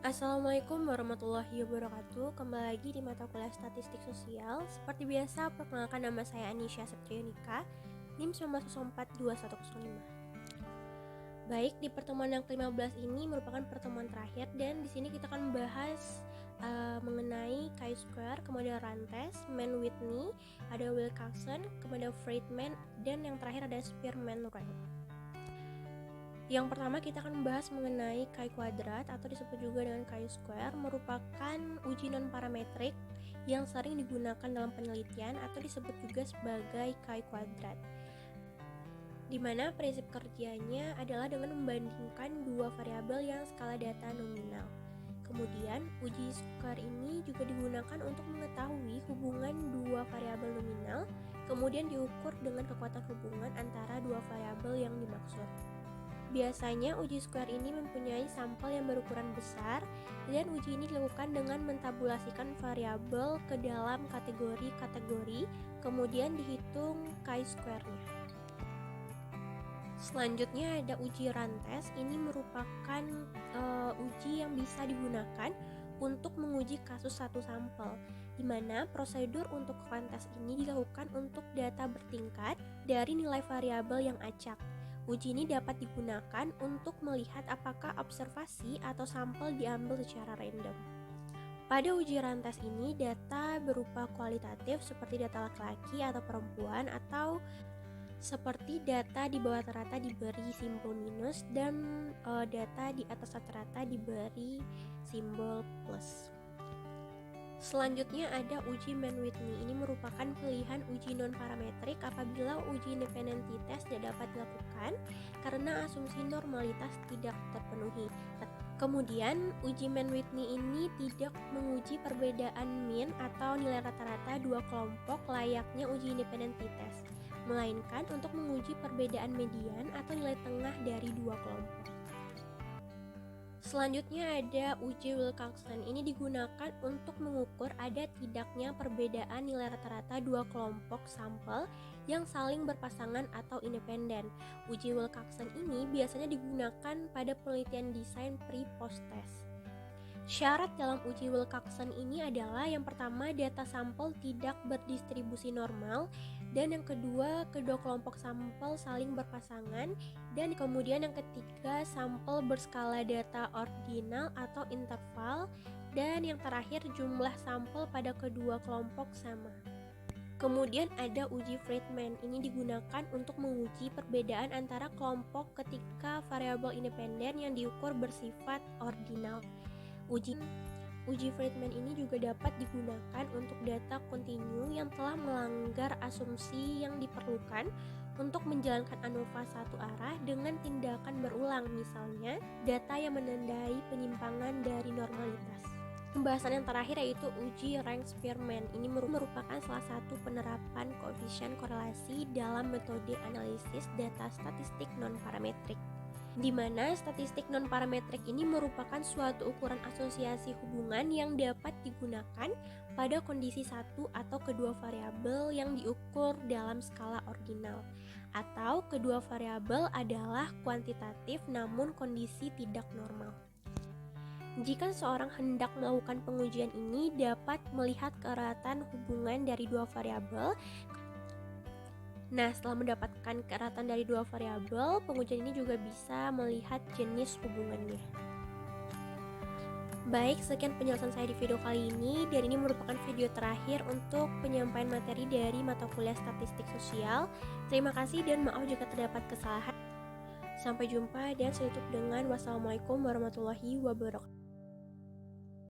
Assalamualaikum warahmatullahi wabarakatuh. Kembali lagi di mata kuliah Statistik Sosial. Seperti biasa, perkenalkan nama saya Anisha Septrianika, NIM 19042105. Baik, di pertemuan yang ke-15 ini merupakan pertemuan terakhir dan di sini kita akan membahas mengenai chi-square, kemudian Rantes, Mann-Whitney, ada Wilcoxon, kemudian Friedman, dan yang terakhir ada Spearman-Rank. Yang pertama kita akan membahas mengenai chi kuadrat atau disebut juga dengan chi-square, merupakan uji non-parametrik yang sering digunakan dalam penelitian atau disebut juga sebagai chi kuadrat, di mana prinsip kerjanya adalah dengan membandingkan dua variabel yang skala data nominal. Kemudian uji square ini juga digunakan untuk mengetahui hubungan dua variabel nominal, kemudian diukur dengan kekuatan hubungan antara dua variabel yang dimaksud. Biasanya uji square ini mempunyai sampel yang berukuran besar dan uji ini dilakukan dengan mentabulasikan variabel ke dalam kategori-kategori, kemudian dihitung chi-square-nya. Selanjutnya ada uji Rantes. Ini merupakan uji yang bisa digunakan untuk menguji kasus satu sampel, di mana prosedur untuk Rantes ini dilakukan untuk data bertingkat dari nilai variabel yang acak. Uji ini dapat digunakan untuk melihat apakah observasi atau sampel diambil secara random. Pada uji Rantes ini, data berupa kualitatif seperti data laki-laki atau perempuan, atau seperti data di bawah rata-rata diberi simbol minus dan data di atas rata-rata diberi simbol plus. Selanjutnya ada uji Mann-Whitney. Ini merupakan pilihan uji non-parametrik apabila uji independency test tidak dapat dilakukan karena asumsi normalitas tidak terpenuhi. Kemudian uji Mann-Whitney ini tidak menguji perbedaan mean atau nilai rata-rata dua kelompok layaknya uji independency test, melainkan untuk menguji perbedaan median atau nilai tengah dari dua kelompok. Selanjutnya ada uji Wilcoxon. Ini digunakan untuk mengukur ada tidaknya perbedaan nilai rata-rata dua kelompok sampel yang saling berpasangan atau independen. Uji Wilcoxon ini biasanya digunakan pada penelitian desain pre-post test. Syarat dalam uji Wilcoxon ini adalah yang pertama, data sampel tidak berdistribusi normal, dan yang kedua, kedua kelompok sampel saling berpasangan, dan kemudian yang ketiga, sampel berskala data ordinal atau interval, dan yang terakhir, jumlah sampel pada kedua kelompok sama. Kemudian ada uji Friedman. Ini digunakan untuk menguji perbedaan antara kelompok ketika variabel independen yang diukur bersifat ordinal. Uji Friedman ini juga dapat digunakan untuk data kontinu yang telah melanggar asumsi yang diperlukan untuk menjalankan ANOVA satu arah dengan tindakan berulang, misalnya data yang menandai penyimpangan dari normalitas. Pembahasan yang terakhir yaitu uji rank Spearman. Ini merupakan salah satu penerapan koefisien korelasi dalam metode analisis data statistik non-parametrik, di mana statistik non-parametrik ini merupakan suatu ukuran asosiasi hubungan yang dapat digunakan pada kondisi satu atau kedua variabel yang diukur dalam skala ordinal, atau kedua variabel adalah kuantitatif namun kondisi tidak normal. Jika seorang hendak melakukan pengujian ini, dapat melihat keeratan hubungan dari dua variabel. Nah, setelah mendapatkan keeratan dari dua variabel, pengujian ini juga bisa melihat jenis hubungannya. Baik, sekian penjelasan saya di video kali ini, dan ini merupakan video terakhir untuk penyampaian materi dari mata kuliah Statistik Sosial. Terima kasih dan maaf jika terdapat kesalahan. Sampai jumpa dan saya tutup dengan wassalamualaikum warahmatullahi wabarakatuh.